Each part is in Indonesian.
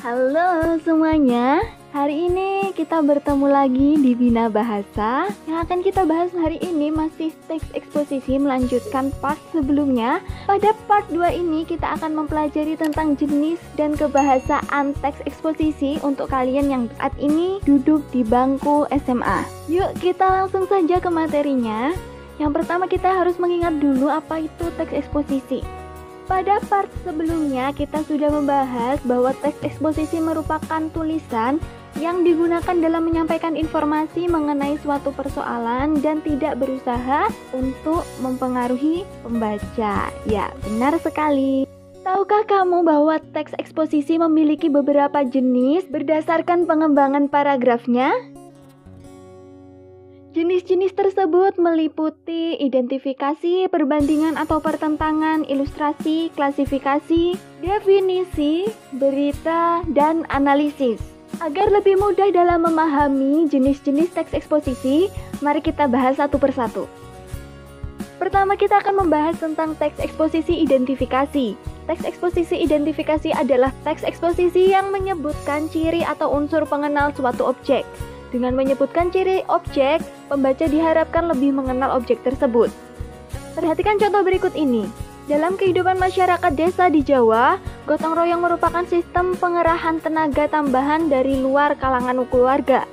Halo semuanya, hari ini kita bertemu lagi di Bina Bahasa. Yang akan kita bahas hari ini masih teks eksposisi melanjutkan part sebelumnya. Pada part 2 ini kita akan mempelajari tentang jenis dan kebahasaan teks eksposisi untuk kalian yang saat ini duduk di bangku SMA. Yuk kita langsung saja ke materinya. Yang pertama kita harus mengingat dulu apa itu teks eksposisi. Pada part sebelumnya kita sudah membahas bahwa teks eksposisi merupakan tulisan yang digunakan dalam menyampaikan informasi mengenai suatu persoalan dan tidak berusaha untuk mempengaruhi pembaca. Ya, benar sekali. Tahukah kamu bahwa teks eksposisi memiliki beberapa jenis berdasarkan pengembangan paragrafnya? Jenis-jenis tersebut meliputi identifikasi, perbandingan atau pertentangan, ilustrasi, klasifikasi, definisi, berita, dan analisis. Agar lebih mudah dalam memahami jenis-jenis teks eksposisi, mari kita bahas satu persatu. Pertama kita akan membahas tentang teks eksposisi identifikasi. Teks eksposisi identifikasi adalah teks eksposisi yang menyebutkan ciri atau unsur pengenal suatu objek. Dengan menyebutkan ciri objek, pembaca diharapkan lebih mengenal objek tersebut. Perhatikan contoh berikut ini. Dalam kehidupan masyarakat desa di Jawa, gotong royong merupakan sistem pengerahan tenaga tambahan dari luar kalangan keluarga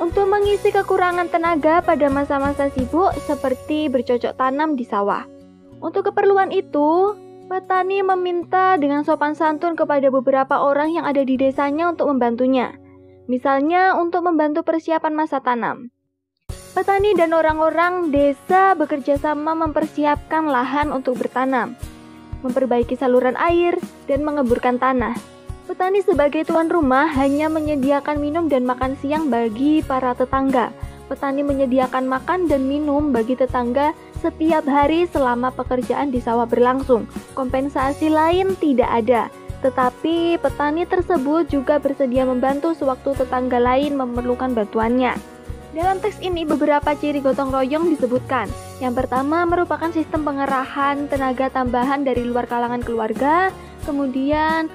untuk mengisi kekurangan tenaga pada masa-masa sibuk seperti bercocok tanam di sawah. Untuk keperluan itu, petani meminta dengan sopan santun kepada beberapa orang yang ada di desanya untuk membantunya. Misalnya untuk membantu persiapan masa tanam. Petani dan orang-orang desa bekerja sama mempersiapkan lahan untuk bertanam, memperbaiki saluran air, dan mengeburkan tanah. Petani sebagai tuan rumah hanya menyediakan minum dan makan siang bagi para tetangga. Petani menyediakan makan dan minum bagi tetangga setiap hari selama pekerjaan di sawah berlangsung. Kompensasi lain tidak ada. Tetapi petani tersebut juga bersedia membantu sewaktu tetangga lain memerlukan bantuannya. Dalam teks ini beberapa ciri gotong royong disebutkan. Yang pertama merupakan sistem pengerahan tenaga tambahan dari luar kalangan keluarga. Kemudian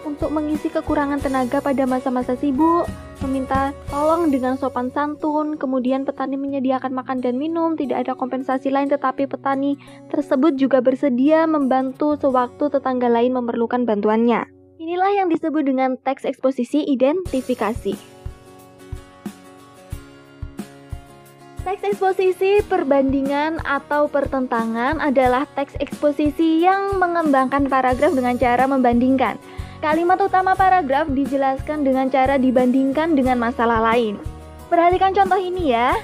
untuk mengisi kekurangan tenaga pada masa-masa sibuk, meminta tolong dengan sopan santun. Kemudian petani menyediakan makan dan minum, tidak ada kompensasi lain, tetapi petani tersebut juga bersedia membantu sewaktu tetangga lain memerlukan bantuannya. Inilah yang disebut dengan teks eksposisi identifikasi. Teks eksposisi perbandingan atau pertentangan adalah teks eksposisi yang mengembangkan paragraf dengan cara membandingkan. Kalimat utama paragraf dijelaskan dengan cara dibandingkan dengan masalah lain. Perhatikan contoh ini ya.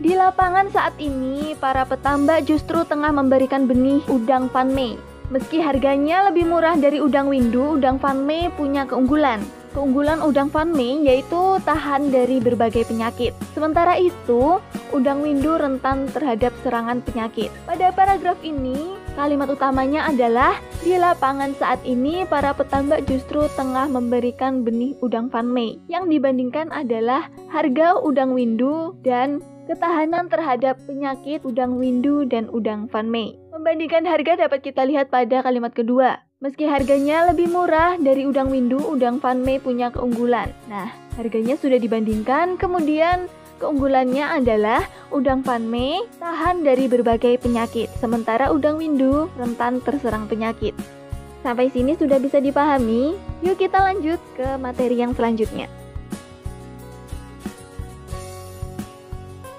Di lapangan saat ini, para petambak justru tengah memberikan benih udang fanmei. Meski harganya lebih murah dari udang windu, udang fanmei punya keunggulan. Keunggulan udang fanmei yaitu tahan dari berbagai penyakit. Sementara itu, udang windu rentan terhadap serangan penyakit. Pada paragraf ini, kalimat utamanya adalah di lapangan saat ini para petambak justru tengah memberikan benih udang fanmei. Yang dibandingkan adalah harga udang windu dan ketahanan terhadap penyakit udang windu dan udang fanmei. Membandingkan harga dapat kita lihat pada kalimat kedua. Meski harganya lebih murah dari udang windu, udang fanmei punya keunggulan. Nah, harganya sudah dibandingkan, kemudian keunggulannya adalah udang fanmei tahan dari berbagai penyakit, sementara udang windu rentan terserang penyakit. Sampai sini sudah bisa dipahami, yuk kita lanjut ke materi yang selanjutnya.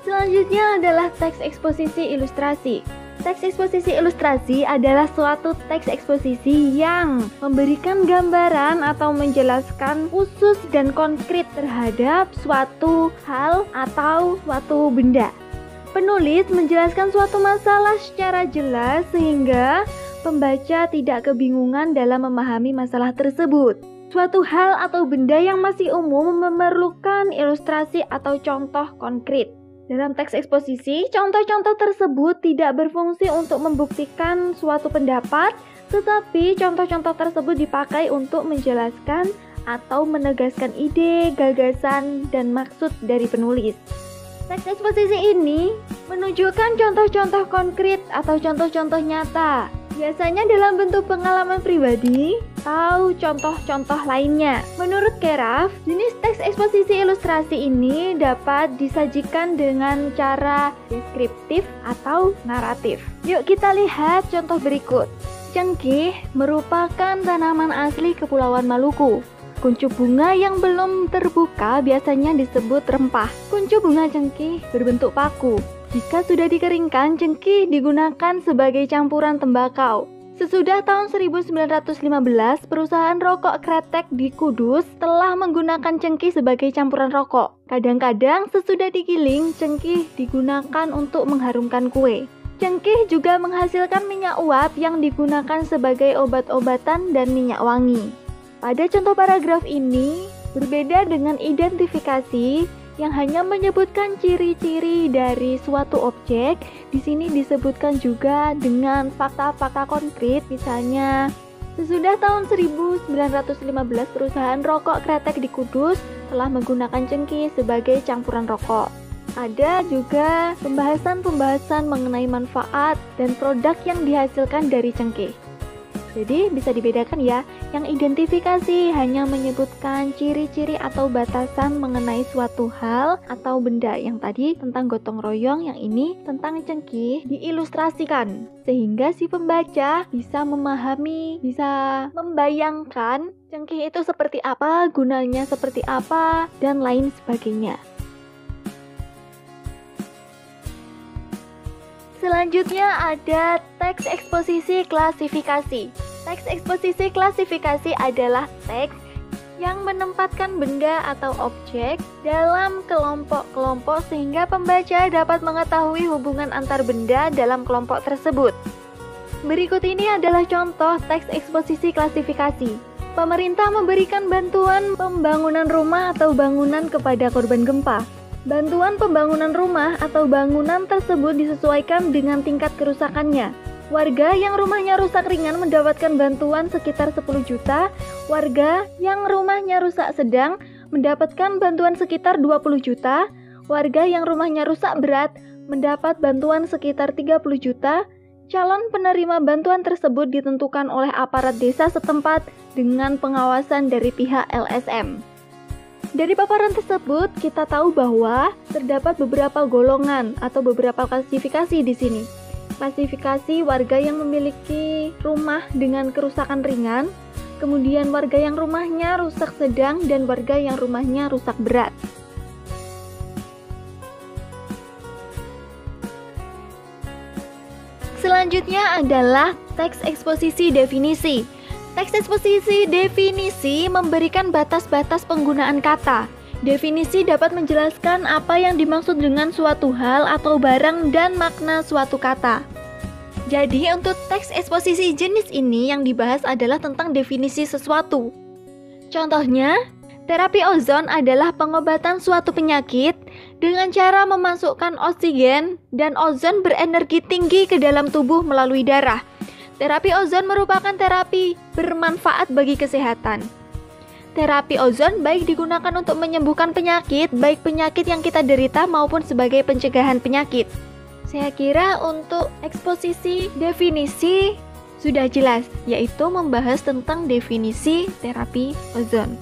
Selanjutnya adalah teks eksposisi ilustrasi. Teks eksposisi ilustrasi adalah suatu teks eksposisi yang memberikan gambaran atau menjelaskan khusus dan konkret terhadap suatu hal atau suatu benda. Penulis menjelaskan suatu masalah secara jelas sehingga pembaca tidak kebingungan dalam memahami masalah tersebut. Suatu hal atau benda yang masih umum memerlukan ilustrasi atau contoh konkret. Dalam teks eksposisi, contoh-contoh tersebut tidak berfungsi untuk membuktikan suatu pendapat, tetapi contoh-contoh tersebut dipakai untuk menjelaskan atau menegaskan ide, gagasan, dan maksud dari penulis. Teks eksposisi ini menunjukkan contoh-contoh konkret atau contoh-contoh nyata, biasanya dalam bentuk pengalaman pribadi, atau contoh-contoh lainnya. Menurut Keraf, jenis teks eksposisi ilustrasi ini dapat disajikan dengan cara deskriptif atau naratif. Yuk kita lihat contoh berikut. Cengkih merupakan tanaman asli Kepulauan Maluku. Kuncup bunga yang belum terbuka biasanya disebut rempah. Kuncup bunga cengkih berbentuk paku. Jika sudah dikeringkan, cengkih digunakan sebagai campuran tembakau. Sesudah tahun 1915, perusahaan rokok Kretek di Kudus telah menggunakan cengkih sebagai campuran rokok. Kadang-kadang sesudah digiling, cengkih digunakan untuk mengharumkan kue. Cengkih juga menghasilkan minyak uap yang digunakan sebagai obat-obatan dan minyak wangi. Pada contoh paragraf ini, berbeda dengan identifikasi yang hanya menyebutkan ciri-ciri dari suatu objek. Di sini disebutkan juga dengan fakta-fakta konkret, misalnya sesudah tahun 1915 perusahaan rokok Kretek di Kudus telah menggunakan cengkih sebagai campuran rokok. Ada juga pembahasan-pembahasan mengenai manfaat dan produk yang dihasilkan dari cengkih. Jadi bisa dibedakan ya, yang identifikasi hanya menyebutkan ciri-ciri atau batasan mengenai suatu hal atau benda. Yang tadi tentang gotong royong, yang ini tentang cengkih diilustrasikan. Sehingga si pembaca bisa memahami, bisa membayangkan cengkih itu seperti apa, gunanya seperti apa, dan lain sebagainya. Selanjutnya ada teks eksposisi klasifikasi. Teks eksposisi klasifikasi adalah teks yang menempatkan benda atau objek dalam kelompok-kelompok sehingga pembaca dapat mengetahui hubungan antar benda dalam kelompok tersebut. Berikut ini adalah contoh teks eksposisi klasifikasi. Pemerintah memberikan bantuan pembangunan rumah atau bangunan kepada korban gempa. Bantuan pembangunan rumah atau bangunan tersebut disesuaikan dengan tingkat kerusakannya. Warga yang rumahnya rusak ringan mendapatkan bantuan sekitar 10 juta. Warga yang rumahnya rusak sedang mendapatkan bantuan sekitar 20 juta. Warga yang rumahnya rusak berat mendapat bantuan sekitar 30 juta. Calon penerima bantuan tersebut ditentukan oleh aparat desa setempat dengan pengawasan dari pihak LSM. Dari paparan tersebut, kita tahu bahwa terdapat beberapa golongan atau beberapa klasifikasi di sini. Klasifikasi warga yang memiliki rumah dengan kerusakan ringan, kemudian warga yang rumahnya rusak sedang, dan warga yang rumahnya rusak berat. Selanjutnya adalah teks eksposisi definisi. Teks eksposisi definisi memberikan batas-batas penggunaan kata. Definisi dapat menjelaskan apa yang dimaksud dengan suatu hal atau barang dan makna suatu kata. Jadi untuk teks eksposisi jenis ini yang dibahas adalah tentang definisi sesuatu. Contohnya, terapi ozon adalah pengobatan suatu penyakit dengan cara memasukkan oksigen dan ozon berenergi tinggi ke dalam tubuh melalui darah. Terapi ozon merupakan terapi bermanfaat bagi kesehatan. Terapi ozon baik digunakan untuk menyembuhkan penyakit, baik penyakit yang kita derita maupun sebagai pencegahan penyakit. Saya kira untuk eksposisi definisi sudah jelas, yaitu membahas tentang definisi terapi ozon.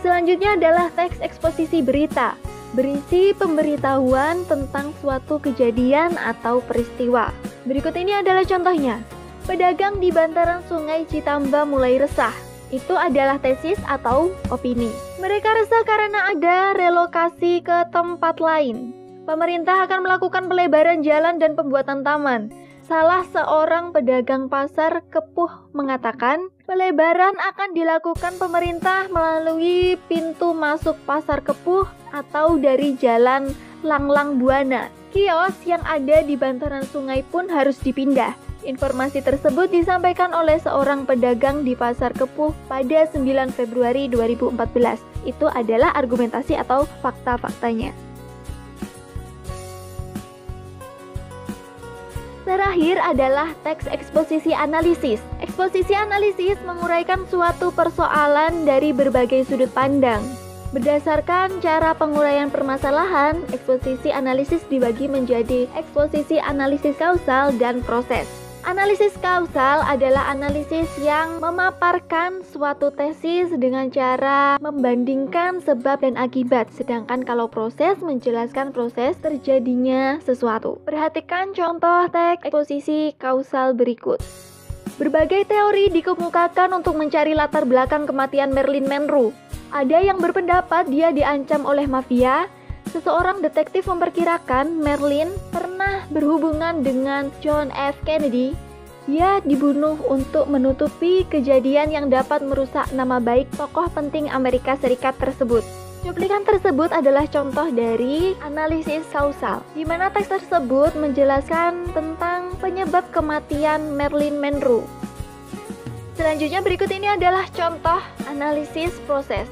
Selanjutnya adalah teks eksposisi berita. Berisi pemberitahuan tentang suatu kejadian atau peristiwa. Berikut ini adalah contohnya. Pedagang di bantaran Sungai Citamba mulai resah. Itu adalah tesis atau opini. Mereka resah karena ada relokasi ke tempat lain. Pemerintah akan melakukan pelebaran jalan dan pembuatan taman. Salah seorang pedagang pasar Kepuh mengatakan, pelebaran akan dilakukan pemerintah melalui pintu masuk pasar Kepuh atau dari jalan Langlang Buana. Kios yang ada di bantaran sungai pun harus dipindah. Informasi tersebut disampaikan oleh seorang pedagang di pasar Kepuh pada 9 Februari 2014. Itu adalah argumentasi atau fakta-faktanya. Terakhir adalah teks eksposisi analisis. Eksposisi analisis menguraikan suatu persoalan dari berbagai sudut pandang. Berdasarkan cara penguraian permasalahan, eksposisi analisis dibagi menjadi eksposisi analisis kausal dan proses. Analisis kausal adalah analisis yang memaparkan suatu tesis dengan cara membandingkan sebab dan akibat, sedangkan kalau proses menjelaskan proses terjadinya sesuatu. Perhatikan contoh teks eksposisi kausal berikut. Berbagai teori dikemukakan untuk mencari latar belakang kematian Marilyn Monroe. Ada yang berpendapat dia diancam oleh mafia. Seseorang detektif memperkirakan Marilyn pernah berhubungan dengan John F. Kennedy. Dia dibunuh untuk menutupi kejadian yang dapat merusak nama baik tokoh penting Amerika Serikat tersebut. Cuplikan tersebut adalah contoh dari analisis kausal, di mana teks tersebut menjelaskan tentang penyebab kematian Marilyn Monroe. Selanjutnya berikut ini adalah contoh analisis proses.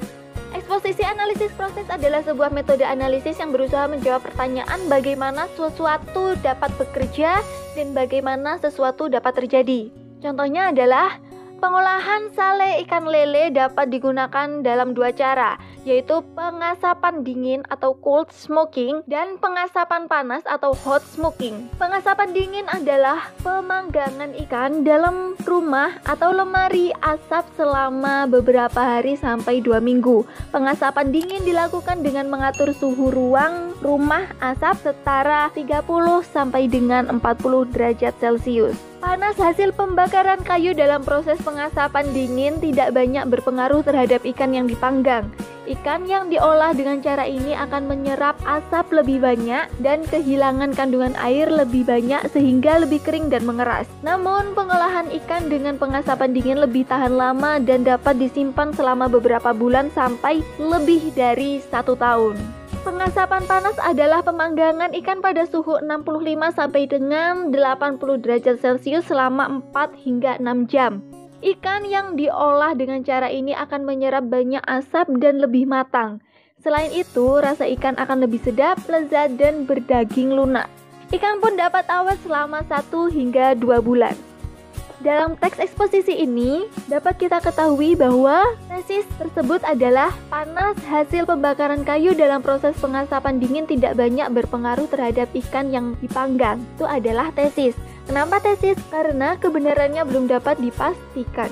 Eksposisi analisis proses adalah sebuah metode analisis yang berusaha menjawab pertanyaan bagaimana sesuatu dapat bekerja dan bagaimana sesuatu dapat terjadi. Contohnya adalah pengolahan sale ikan lele dapat digunakan dalam dua cara, yaitu pengasapan dingin atau cold smoking dan pengasapan panas atau hot smoking. Pengasapan dingin adalah pemanggangan ikan dalam rumah atau lemari asap selama beberapa hari sampai 2 minggu. Pengasapan dingin dilakukan dengan mengatur suhu ruang rumah asap setara 30 sampai dengan 40 derajat Celcius. Panas hasil pembakaran kayu dalam proses pengasapan dingin tidak banyak berpengaruh terhadap ikan yang dipanggang. Ikan yang diolah dengan cara ini akan menyerap asap lebih banyak dan kehilangan kandungan air lebih banyak sehingga lebih kering dan mengeras. Namun, pengolahan ikan dengan pengasapan dingin lebih tahan lama dan dapat disimpan selama beberapa bulan sampai lebih dari 1 tahun. Pengasapan panas adalah pemanggangan ikan pada suhu 65 sampai dengan 80 derajat Celcius selama 4 hingga 6 jam. Ikan yang diolah dengan cara ini akan menyerap banyak asap dan lebih matang. Selain itu, rasa ikan akan lebih sedap, lezat, dan berdaging lunak. Ikan pun dapat awet selama 1 hingga 2 bulan. Dalam teks eksposisi ini, dapat kita ketahui bahwa tesis tersebut adalah panas hasil pembakaran kayu dalam proses pengasapan dingin tidak banyak berpengaruh terhadap ikan yang dipanggang. Itu adalah tesis. Kenapa tesis? Karena kebenarannya belum dapat dipastikan.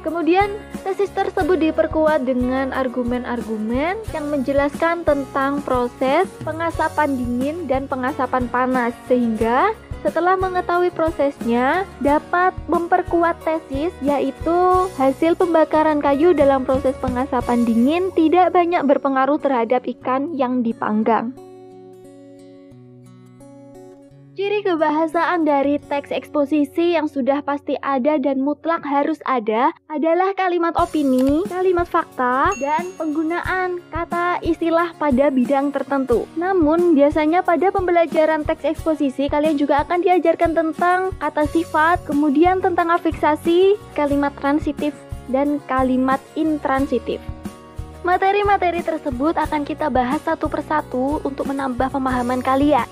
Kemudian, tesis tersebut diperkuat dengan argumen-argumen yang menjelaskan tentang proses pengasapan dingin dan pengasapan panas, sehingga setelah mengetahui prosesnya, dapat memperkuat tesis, yaitu hasil pembakaran kayu dalam proses pengasapan dingin tidak banyak berpengaruh terhadap ikan yang dipanggang. Ciri kebahasaan dari teks eksposisi yang sudah pasti ada dan mutlak harus ada adalah kalimat opini, kalimat fakta, dan penggunaan kata istilah pada bidang tertentu. Namun, biasanya pada pembelajaran teks eksposisi kalian juga akan diajarkan tentang kata sifat, kemudian tentang afiksasi, kalimat transitif, dan kalimat intransitif. Materi-materi tersebut akan kita bahas satu persatu untuk menambah pemahaman kalian.